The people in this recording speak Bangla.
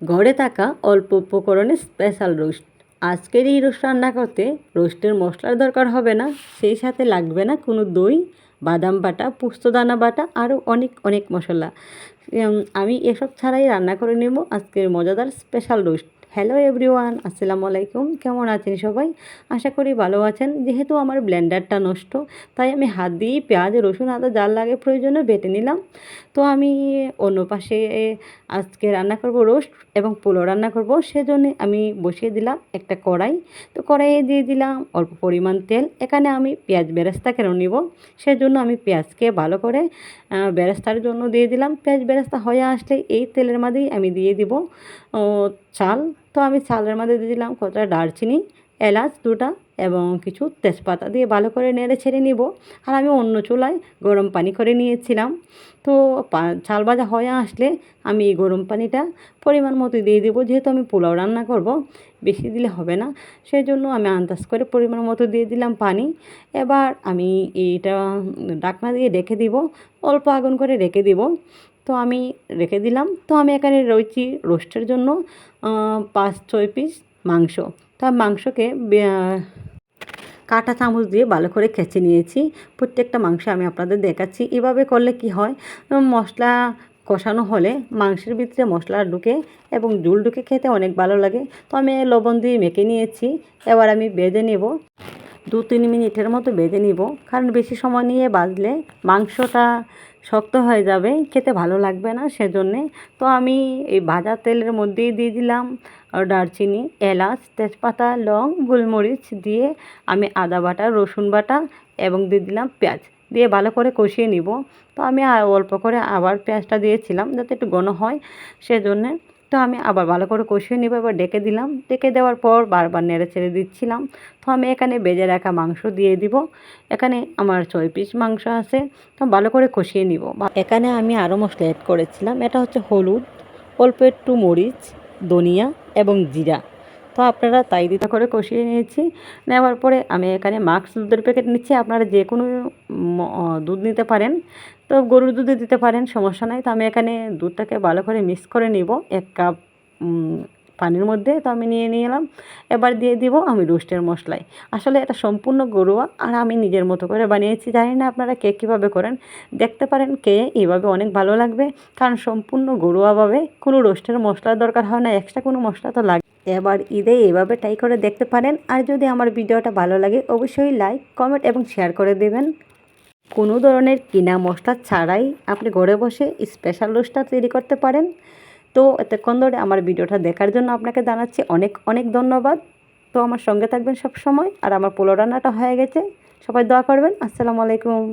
ঘরে থাকা অল্প উপকরণে স্পেশাল রোস্ট। আজকের এই রোস্ট রান্না করতে রোস্টের মশলার দরকার হবে না, সেই সাথে লাগবে না কোনো দই, বাদাম বাটা, পোস্তদানা বাটা, আরও অনেক অনেক মশলা। আমি এসব ছাড়াই রান্না করে নেব আজকের মজাদার স্পেশাল রোস্ট। হ্যালো এভরিওয়ান, আসসালামু আলাইকুম। কেমন আছেন সবাই? আশা করি ভালো আছেন। যেহেতু আমার ব্লেন্ডারটা নষ্ট, তাই আমি হাত দিয়েই পেঁয়াজ, রসুন, আদা যা লাগে প্রয়োজনে বেটে নিলাম। তো আমি অন্য পাশে আজকে রান্না করব রোস্ট এবং পোলাও রান্না করব, সেজন্য আমি বসিয়ে দিলাম একটা কড়াই। তো কড়াইয়ে দিয়ে দিলাম অল্প পরিমাণ তেল। এখানে আমি পেঁয়াজ বেরেস্তা কেন নিব, সেজন্য আমি পেঁয়াজকে ভালো করে বেরেস্তার জন্য দিয়ে দিলাম। পেঁয়াজ বেরেস্তা হয়ে আসলে এই তেলের মধ্যেই আমি দিয়ে দিব চাল। তো আমি চালের মধ্যে দিয়ে দিলাম কতটা দারচিনি, এলাচ দুটা এবং কিছু তেজপাতা দিয়ে ভালো করে নেড়ে ছেড়ে নিব। আর আমি অন্য চুলায় গরম পানি করে নিয়েছিলাম। তো চাল ভাজা হয়ে আসলে আমি এই গরম পানিটা পরিমাণ মতো দিয়ে দেবো। যেহেতু আমি পোলাও রান্না করব, বেশি দিলে হবে না, সেই জন্য আমি আন্দাজ করে পরিমাণ মতো দিয়ে দিলাম পানি। এবার আমি এইটা ঢাকনা দিয়ে রেখে দিব, অল্প আগুন করে রেখে দিব। তো আমি রেখে দিলাম। তো আমি এখানে রয়েছি রোস্টের জন্য 5-6 পিস মাংস। তো মাংসকে কাঁটা চামচ দিয়ে ভালো করে খেঁচে নিয়েছি। প্রত্যেকটা মাংস আমি আপনাদের দেখাচ্ছি। এভাবে করলে কি হয়, মশলা কষানো হলে মাংসের ভিতরে মশলা ঢুকে এবং ঝোল ঢুকে খেতে অনেক ভালো লাগে। তো আমি লবণ দিয়ে মেখে নিয়েছি। এবার আমি ভেজে নেব, 2-3 মিনিটের মতো ভেজে নিব। কারণ বেশি সময় নিয়ে ভাজলে মাংসটা শক্ত হয়ে যাবে, খেতে ভালো লাগবে না, সেজন্যে। তো আমি এই ভাজা তেলের মধ্যেই দিয়ে দিলাম দারচিনি, এলাচ, তেজপাতা, লং, গোলমরিচ দিয়ে আমি আদা বাটা, রসুন বাটা এবং দিয়ে দিলাম পেঁয়াজ দিয়ে ভালো করে কষিয়ে নিব। তো আমি অল্প করে আবার পেঁয়াজটা দিয়েছিলাম যাতে একটু ঘন হয়, সেজন্যে। তো আমি আবার ভালো করে কষিয়ে নেব। এবার ডেকে দিলাম। ডেকে দেওয়ার পর বারবার নেড়ে ছেড়ে দিচ্ছিলাম। তো আমি এখানে ভেজে রাখা মাংস দিয়ে দিব। এখানে আমার 6 পিস মাংস আছে। তো ভালো করে কষিয়ে নিব। এখানে আমি আরও মশলা অ্যাড করেছিলাম। এটা হচ্ছে হলুদ, অল্প একটু মরিচ, ধনিয়া এবং জিরা। তো আপনারা তাই দিতে করে কষিয়ে নিয়েছি। নেওয়ার পরে আমি এখানে মাক্স দুধের প্যাকেট নিচ্ছি। আপনারা যে কোনো দুধ নিতে পারেন। তো গরুর দুধে দিতে পারেন, সমস্যা নাই। তো আমি এখানে দুধটাকে ভালো করে মিক্স করে নিব 1 কাপ পানির মধ্যে। তো আমি নিয়ে এলাম। এবার দিয়ে দিব আমি রোস্টের মশলাই। আসলে এটা সম্পূর্ণ ঘরোয়া আর আমি নিজের মতো করে বানিয়েছি। জানি না আপনারা কে কীভাবে করেন, দেখতে পারেন কে এইভাবে অনেক ভালো লাগবে। কারণ সম্পূর্ণ ঘরোয়াভাবে কোনো রোস্টের মশলার দরকার হয় না, এক্সট্রা কোনো মশলা তো লাগে। এবার ঈদে এইভাবে ট্রাই করে দেখতে পারেন। আর যদি আমার ভিডিওটা ভালো লাগে অবশ্যই লাইক, কমেন্ট এবং শেয়ার করে দেবেন। কোনো ধরনের কিনা মশলা ছাড়াই আপনি ঘরে বসে স্পেশাল রোস্টটা তৈরি করতে পারেন। তো এতক্ষণ ধরে আমার ভিডিওটা দেখার জন্য আপনাকে জানাচ্ছি অনেক অনেক ধন্যবাদ। তো আমার সঙ্গে থাকবেন সব সময়। আর আমার পোলাও রান্নাটা হয়ে গেছে, সবাই দোয়া করবেন। আসসালামু আলাইকুম।